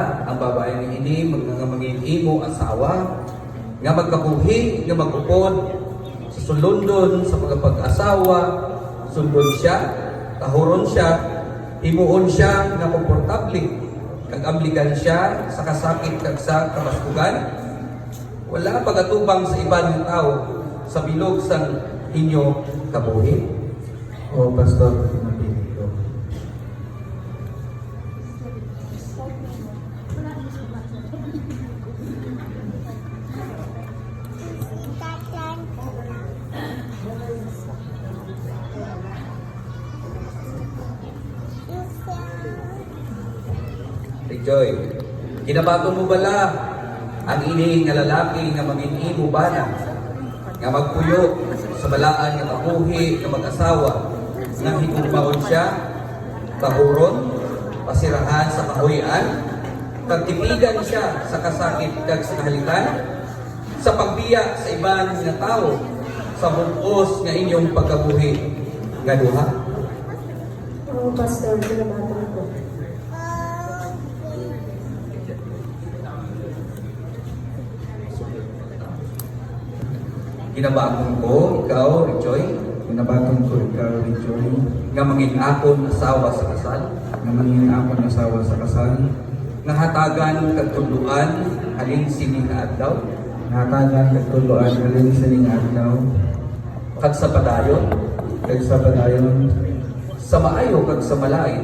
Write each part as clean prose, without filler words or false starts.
bala ang babae ni ini nga maging imo asawa nga magkabuhi nga magupod sa sulundon sa mga pag-asawa, sundon siya, tahuron siya, himuon siya nga komportable, kag ambligan siya sa kasakit kag sa kabaskugan. Wala pagatubang sa ibang tao sa bilog sang inyo kabuhi. O Pastor, pinapili ko. Joy, kinabaton mo bala ang ini nga lalaki nga maging imo bana nga magpuyo sa balaan nga kabuhi nga mag-asawa nga higugmaon siya, tahuron, pasirahan sa kahuyan, pagtipigan siya sa kasakit kag sa kahalikan, sa pagbiya sa iban nga tao, sa bugos nga inyong pagkabuhi nga duha. Oo, Pastor, pinabatan ko. Kinabaton ko, ikaw, Richoy, Pinabaton ko ikaw, Richoy, nga mangin akon asawa sa kasal, na mangin akong asawa sa kasal, nga hatagan kag tuluan halin sini nga adlaw, natagan kagtuluan halin sa ning adlaw, kag sa padayon, kag sa padayon, sa maayo kag sa malain,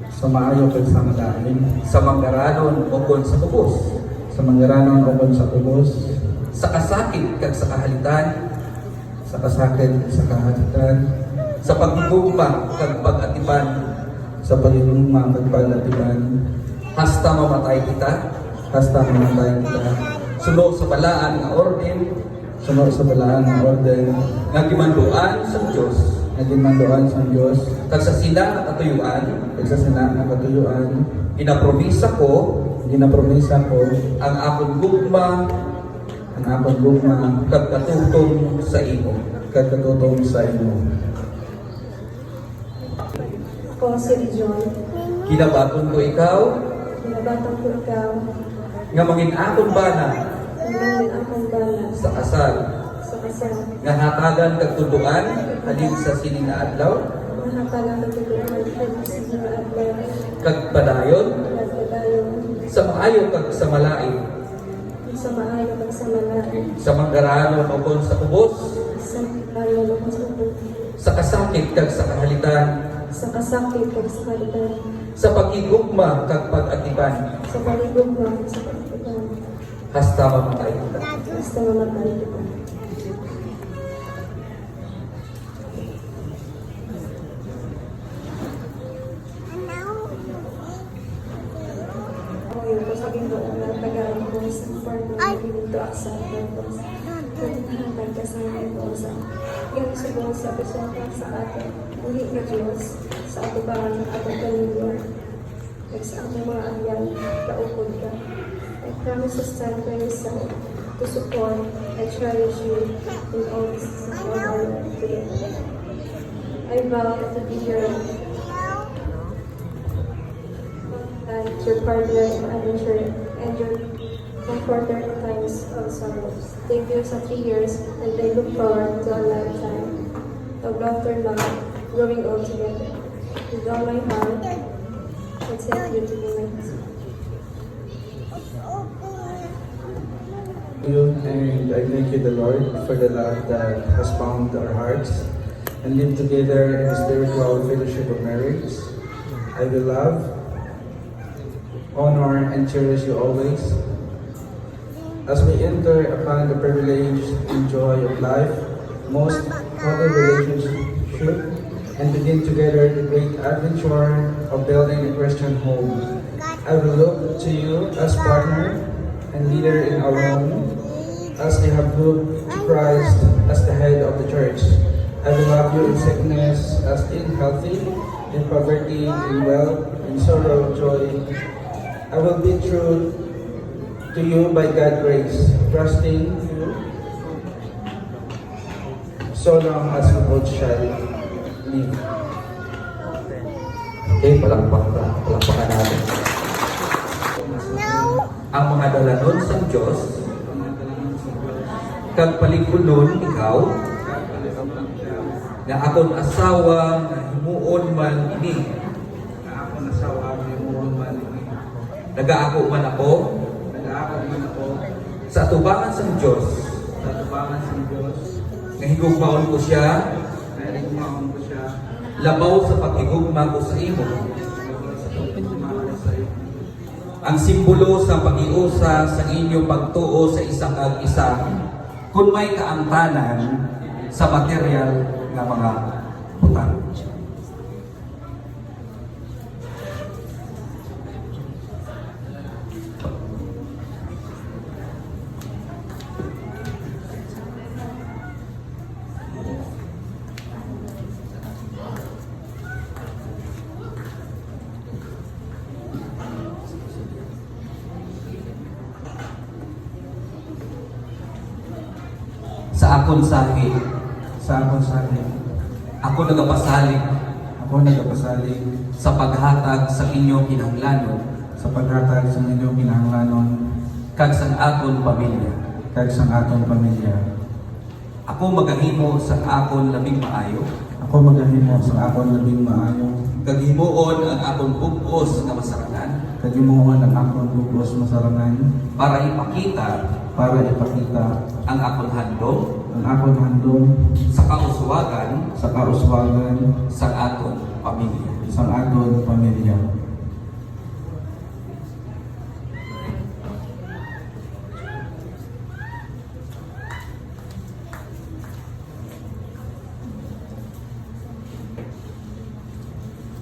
sa maayo kag sa malain, sa manggaranon ukon sa kubos, sa manggaranon ukon sa kubos, sa kasakit kag sa kahalitan, sa kasakit sa kahatitan, sa pagdugma kag pag-atipan, sa pagigugma kag pag-atiban, hasta mamatay kita, hasta mamatay kita, sulo sa balaan nga orden, sunod sa balaan ng orden, nga gimanduan sa Dios, na ginmandoan sa Diyos, kag sa sila nga katuyuan, kag sa sina nga katuyuan, ginapromisa ko ginapromisa ko ang akong gugma ang akong gugma kag katutong sa imo. kag katutong sa imo. Ako si Rijon. Kinabaton ko ikaw Pinabatan ko ikaw. nga mangin akon bana Hanggang akong bala sa kasal, sa kasal. nga hatagan kag tuduan halin sa sini nga adlaw, Mahatagan ng tulungan at sa mga adlaw. kag padayon Nagpadayon sa maayo kag sa malain, sa maayo at sa malain. sa manggaranon ukon sa kubos, Sa maayo at sa ubod. sa kasakit kag sa kahalitan, Sa kasakit at sa kalitan. sa pagigugma kag pag-atipan, Sa paligugma at sa pagkitan. hasta mamatay kita. Basta mamatay kita. Ako yung sabihin ko na tagaan ko sa partner dito aksa tapos natinahan ka sa mga ito sa yung siguro sa peswata sa atin uli na Diyos sa ato ba ng ating kalinyo at sa ating mga agyan kaupod ka. I promise to stand by your side to support and cherish you in all seasons of our life together. I vow to be your your partner in adventure and your comforter in times of sorrow. Thank you sa 3 years and I look forward to a lifetime of laughter, love, growing old together. With all my heart, I accept you to be my husband. You and I thank you, the Lord, for the love that has bound our hearts and live together in a spiritual fellowship of marriage. I will love, honor, and cherish you always. As we enter upon the privilege and joy of life, most holy relationship, and begin together the great adventure of building a Christian home, I will look to you as partner and leader in our home, as you have looked to Christ as the head of the church. I will love you in sickness as in healthy, in poverty, in wealth, in sorrow, joy. I will be true to you by God's grace, trusting you so long as we both shall live. Okay, palakpakan natin. ang mga dalanon sa Diyos, ang mga dalanan sa Diyos, kag paligunon ikaw, kag palibot siya, nga akon asawa nga himuon man ini, na ako nasawa mo man ini. nagaako man ako, Nag-aakot man ako sa atubangan sa Diyos, sa tubangan sa Diyos, nga higugmaon ko siya, na rinumahon ko siya, labaw sa paghigugma ko sa imo. laban sa pagtutumahan sa iyo. Ang simbolo sa pag-iusa sa inyong pagtuo sa isa kag isa, kung may kaangtanan sa material nga mga butang. Sa akon sahi, Sa akong sabi, ako nagapasalig ako nagapasalig sa paghatag sa inyong kinahanglanon sa paghatag sa inyong kinahanglanon kag sa akon pamilya. kag sa atong pamilya. Ako magahimo sa akon labing maayo, Ako magahimo sa akong labing maayo, kag himuon ang akon bugos nga masarangan kag himuon ang akong bugos masarangan para ipakita para ipakita ang akon handom ang akong handom sa kauswagan sa kauswagan sa aton pamilya. sa atong pamilya.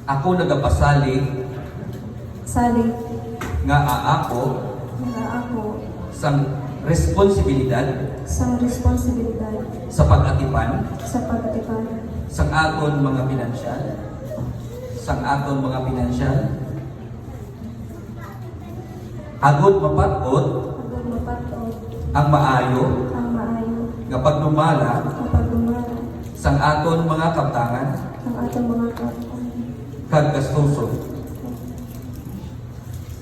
Ako nagapasalig Salig nga aako nga ako sa responsibilidad sa responsibilidad sa pag-atipan sa pagtipan sa aton mga pinansyal, agod mapatot hanggang mapatod ang maayo ang maayo nga pagdumala kapag dumala sa aton mga kaptangan ang atong mga kapwa. kag gastuson.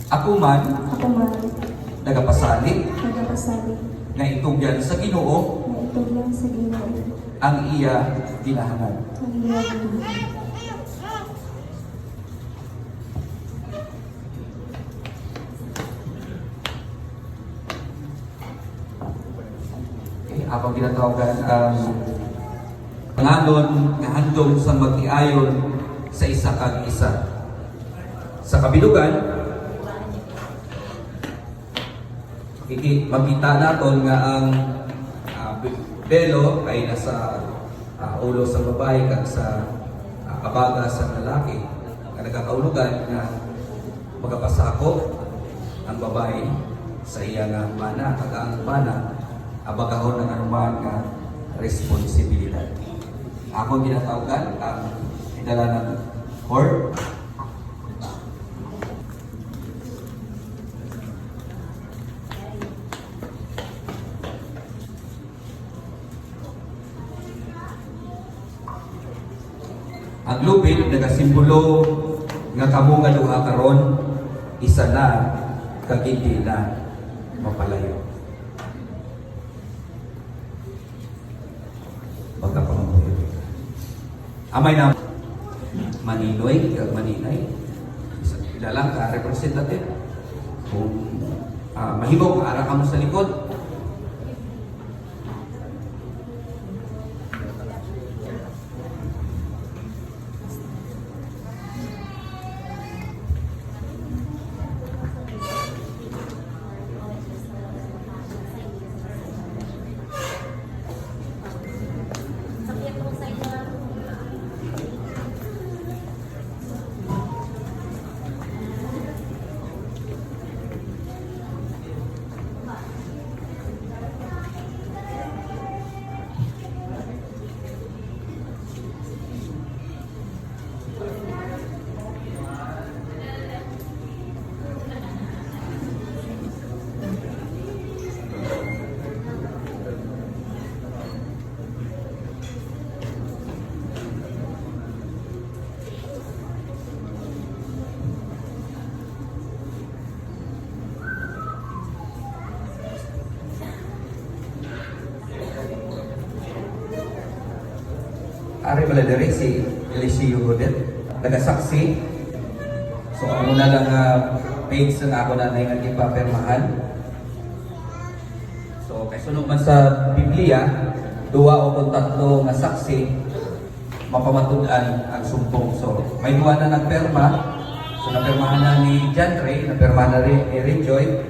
Ako man Ako man nagapasalig nagapasalig nga itugyan sa Ginoo na itugyan sa Ginoo ang iya ginahangan. ang iyang Ako ginatawagan ang panganon nga handom sa mag-iayon sa isa kag isa. Sa kabilugan, makita naton nga ang belo ay nasa ulo sa babae kag sa kabaga sa lalaki. Nga nagkakaulugan nga magkapasako ang babae sa iya nga mana kag ang mana abagahon ng anuman nga responsibilidad. Ako ginatawagan ang idala ng court. Ang lupit nagasimbolo nga kamo nga duha karon isa na kag hindi na mapalayo. Pagkapangabuhi. Amay na Maninoy kag Maninay. Kilala ka representative. Kung mahimo ka ara ka mo sa likod. Ari Baladere, si Eliseo Godet, nagasaksi. So, ang una lang page na ako na nga ipapermahan. So, kay sunod man sa Biblia, duwa o kung tatlo nga saksi, mapamatudan ang sumpong. So, may duwa na nagperma. So, napermahan na ni John Ray, napermahan na rin ni Rejoy,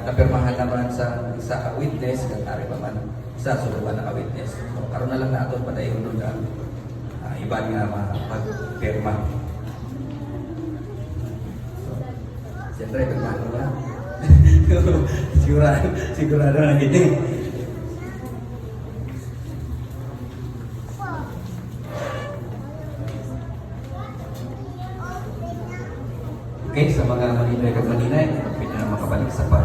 napermahan naman sa isa ka witness, kag ari pa man isa suluban na ka witness. So, karon na lang naton padayon nun ang iban nga magperma. So, siyempre, permahan mo na. Sigurado na gini. Okay, sa mga maninay kag maninay, pwede na makabalik sa par.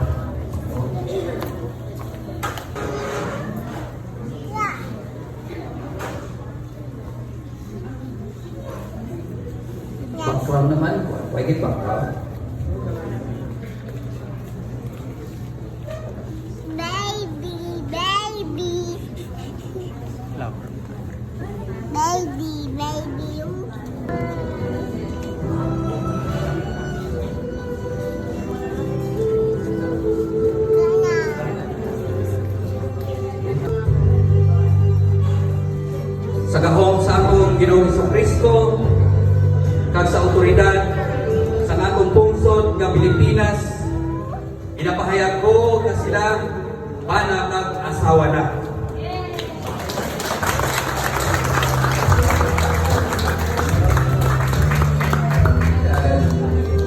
Background naman, why background? Baby, baby. Baby, baby. Sa gahom sa akong Ginoong Jesucristo, kag sa otoridad sa atong pungsod nga Pilipinas, inapahayag ko nga sila bana kag asawa na.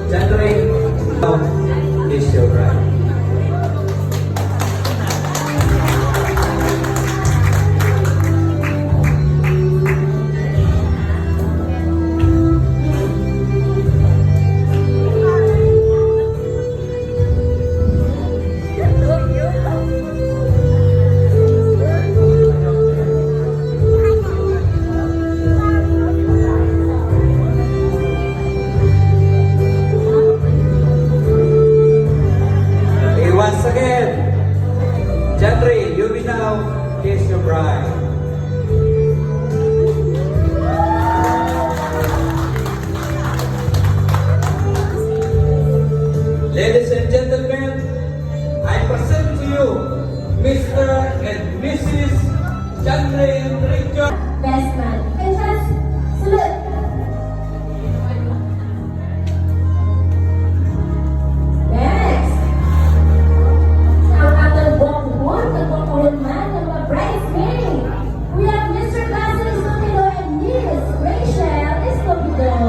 John Ray, is your right. Once again, John Ray, you will now kiss your bride. Ladies and gentlemen, I present to you Mr. and Mrs. John Ray Richard. Best man. Princess, salute! Next! Ang ating buong-buong nagpapuhon man ng mga bridesmaid. We have Mr. Basil Escobedo and Miss Rachel Escobedo.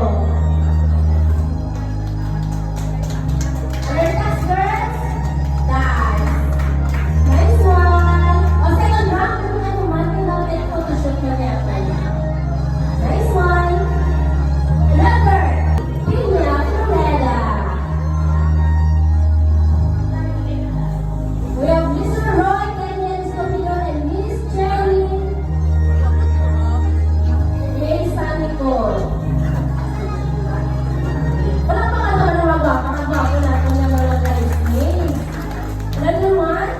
And our next girls, guys. Nice one. O second round, kung nga kumantin natin photoshoot na niya. Nice one. Another, Pina Floreda. We have Mr. Roy Kenyan Escobedo and Miss Cherry May Sanico. Wala pa ka na mga natin ng mga bridesmaids. Another one,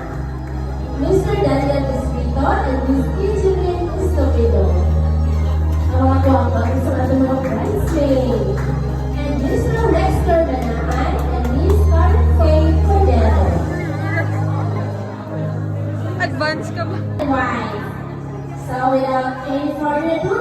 Mr. Daniel Escrito and Miss Eugene Escobedo. Ang mga tuwang sa ating mga bridesmaids. And Mr. Lester Banaan and Miss Karen Faye Cordero. Advance ka ba? Right. So without any further ado,